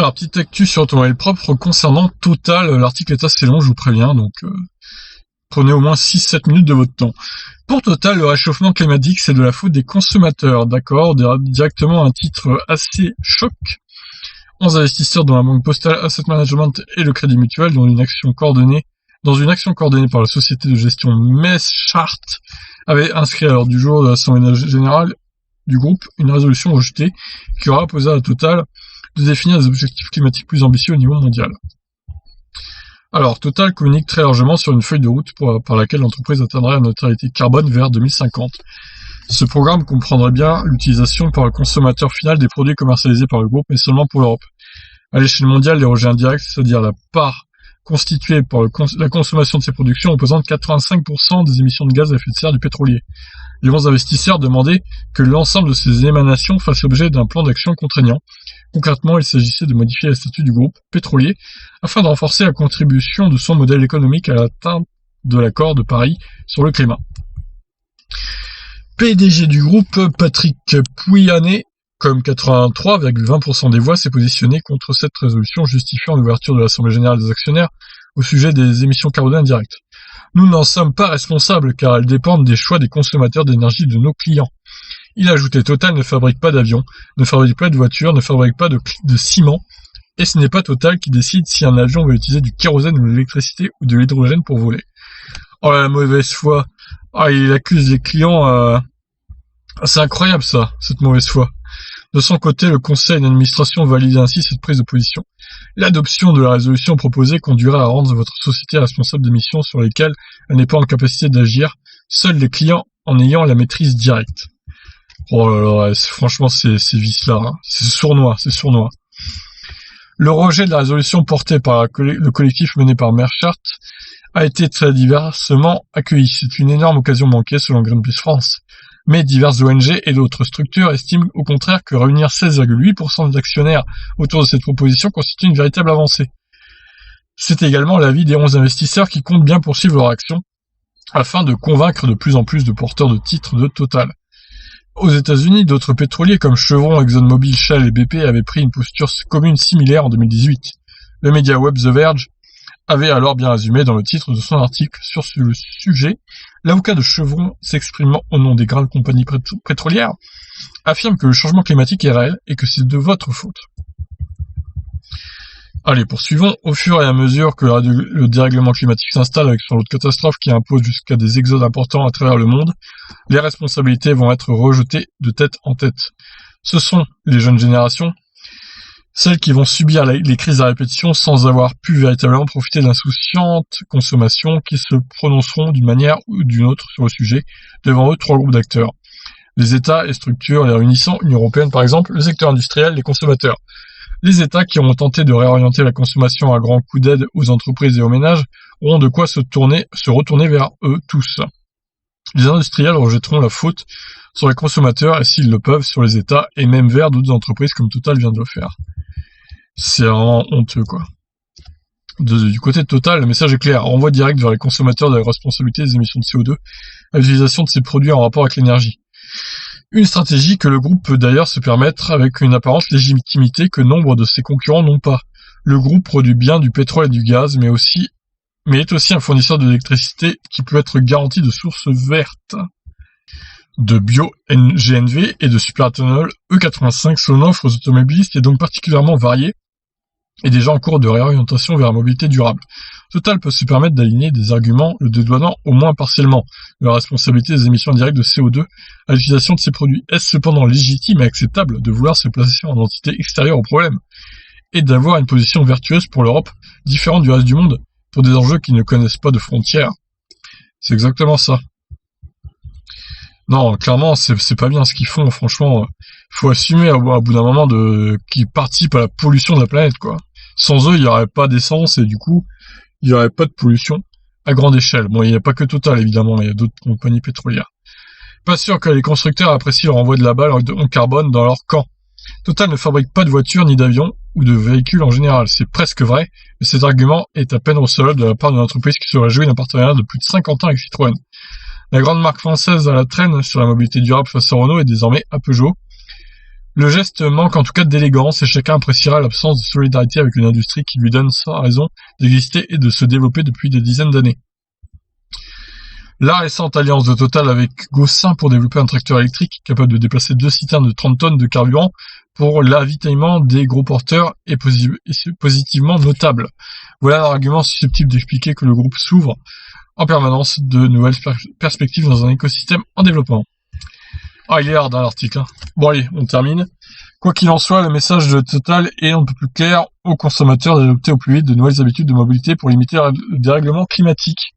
Alors, petite actu sur automobile propre concernant Total. L'article est assez long, je vous préviens, donc prenez au moins 6-7 minutes de votre temps. Pour Total, le réchauffement climatique, c'est de la faute des consommateurs, d'accord, directement un titre assez choc. 11 investisseurs dont la Banque Postale Asset Management et le Crédit Mutuel, dans une action coordonnée par la société de gestion Meschart, avaient inscrit à l'ordre du jour de l'Assemblée générale du groupe une résolution rejetée qui aura posé à Total de définir des objectifs climatiques plus ambitieux au niveau mondial. Alors, Total communique très largement sur une feuille de route par laquelle l'entreprise atteindrait la neutralité carbone vers 2050. Ce programme comprendrait bien l'utilisation par le consommateur final des produits commercialisés par le groupe, mais seulement pour l'Europe. À l'échelle mondiale, les rejets indirects, c'est-à-dire la part constituée par la consommation de ces productions, représente 85% des émissions de gaz à effet de serre du pétrolier. Les 11 investisseurs demandaient que l'ensemble de ces émanations fasse l'objet d'un plan d'action contraignant. Concrètement, il s'agissait de modifier le statut du groupe pétrolier afin de renforcer la contribution de son modèle économique à l'atteinte de l'accord de Paris sur le climat. PDG du groupe, Patrick Pouyanné, comme 83,20% des voix, s'est positionné contre cette résolution justifiant l'ouverture de l'Assemblée générale des actionnaires au sujet des émissions carbonées indirectes. Nous n'en sommes pas responsables car elles dépendent des choix des consommateurs d'énergie de nos clients. Il a ajouté, Total ne fabrique pas d'avions, ne fabrique pas de voitures, ne fabrique pas de ciment, et ce n'est pas Total qui décide si un avion va utiliser du kérosène ou de l'électricité ou de l'hydrogène pour voler. Oh la mauvaise foi. Ah, il accuse les clients, c'est incroyable ça, cette mauvaise foi. De son côté, le conseil d'administration valide ainsi cette prise de position. L'adoption de la résolution proposée conduira à rendre votre société responsable d'émissions sur lesquelles elle n'est pas en capacité d'agir, seuls les clients en ayant la maîtrise directe. Oh là là, franchement, c'est vice-là, hein. C'est sournois. Le rejet de la résolution portée par le collectif mené par Meschart a été très diversement accueilli. C'est une énorme occasion manquée selon Greenpeace France. Mais diverses ONG et d'autres structures estiment au contraire que réunir 16,8% d'actionnaires autour de cette proposition constitue une véritable avancée. C'est également l'avis des 11 investisseurs qui comptent bien poursuivre leur action afin de convaincre de plus en plus de porteurs de titres de Total. Aux États-Unis, d'autres pétroliers comme Chevron, ExxonMobil, Shell et BP avaient pris une posture commune similaire en 2018. Le média web The Verge avait alors bien résumé dans le titre de son article sur le sujet. L'avocat de Chevron, s'exprimant au nom des grandes compagnies pétrolières, affirme que le changement climatique est réel et que c'est de votre faute. Allez, poursuivons. Au fur et à mesure que le dérèglement climatique s'installe avec son lot de catastrophes qui impose jusqu'à des exodes importants à travers le monde, les responsabilités vont être rejetées de tête en tête. Ce sont les jeunes générations, celles qui vont subir les crises à répétition sans avoir pu véritablement profiter de l'insouciante consommation, qui se prononceront d'une manière ou d'une autre sur le sujet. Devant eux, 3 groupes d'acteurs. Les États et structures les réunissant, l'Union européenne par exemple, le secteur industriel, les consommateurs. Les États qui auront tenté de réorienter la consommation à grands coups d'aide aux entreprises et aux ménages auront de quoi se retourner vers eux tous. Les industriels rejetteront la faute sur les consommateurs et s'ils le peuvent sur les États et même vers d'autres entreprises comme Total vient de le faire. C'est vraiment honteux, quoi. Du côté de Total, le message est clair. Renvoi direct vers les consommateurs de la responsabilité des émissions de CO2 à l'utilisation de ces produits en rapport avec l'énergie. Une stratégie que le groupe peut d'ailleurs se permettre avec une apparente légitimité que nombre de ses concurrents n'ont pas. Le groupe produit bien du pétrole et du gaz, mais est aussi un fournisseur d'électricité qui peut être garanti de sources vertes, de bio-GNV et de superéthanol E85 selon l'offre aux automobilistes est donc particulièrement variée et déjà en cours de réorientation vers la mobilité durable. Total peut se permettre d'aligner des arguments le dédouanant au moins partiellement de la responsabilité des émissions directes de CO2 à l'utilisation de ces produits. Est-ce cependant légitime et acceptable de vouloir se placer en entité extérieure au problème et d'avoir une position vertueuse pour l'Europe différente du reste du monde pour des enjeux qui ne connaissent pas de frontières? C'est exactement ça. Non, clairement, c'est pas bien ce qu'ils font, franchement. Faut assumer à bout d'un moment qu'ils participent à la pollution de la planète, quoi. Sans eux, il y aurait pas d'essence et du coup, il y aurait pas de pollution à grande échelle. Bon, il n'y a pas que Total, évidemment, il y a d'autres compagnies pétrolières. Pas sûr que les constructeurs apprécient leur envoi de la balle en carbone dans leur camp. Total ne fabrique pas de voitures ni d'avions ou de véhicules en général. C'est presque vrai, mais cet argument est à peine recevable de la part d'une entreprise qui se réjouit d'un partenariat de plus de 50 ans avec Citroën. La grande marque française à la traîne sur la mobilité durable face à Renault est désormais à Peugeot. Le geste manque en tout cas d'élégance et chacun appréciera l'absence de solidarité avec une industrie qui lui donne sa raison d'exister et de se développer depuis des dizaines d'années. La récente alliance de Total avec Gossin pour développer un tracteur électrique capable de déplacer 2 citernes de 30 tonnes de carburant pour l'avitaillement des gros porteurs est positivement notable. Voilà un argument susceptible d'expliquer que le groupe s'ouvre en permanence de nouvelles perspectives dans un écosystème en développement. Ah, il est hard, l'article. Bon, allez, on termine. Quoi qu'il en soit, le message de Total est un peu plus clair aux consommateurs d'adopter au plus vite de nouvelles habitudes de mobilité pour limiter le dérèglement climatique.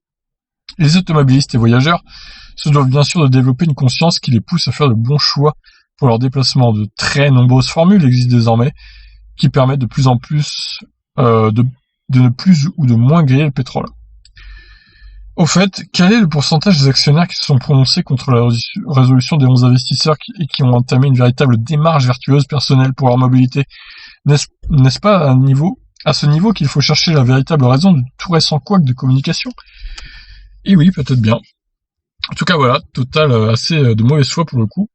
Les automobilistes et voyageurs se doivent bien sûr de développer une conscience qui les pousse à faire de bons choix pour leur déplacement. De très nombreuses formules existent désormais qui permettent de plus en plus de ne plus ou de moins griller le pétrole. Au fait, quel est le pourcentage des actionnaires qui se sont prononcés contre la résolution des 11 investisseurs et qui ont entamé une véritable démarche vertueuse personnelle pour leur mobilité? N'est-ce pas à ce niveau qu'il faut chercher la véritable raison du tout récent couac de communication? Et oui, peut-être bien. En tout cas, voilà, Total assez de mauvaise foi pour le coup,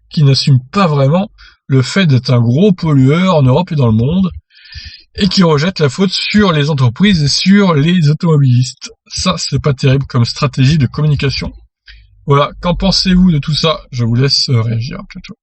qui n'assume pas vraiment le fait d'être un gros pollueur en Europe et dans le monde, et qui rejette la faute sur les entreprises et sur les automobilistes. Ça, c'est pas terrible comme stratégie de communication. Voilà, qu'en pensez-vous de tout ça? Je vous laisse réagir. Ciao, ciao.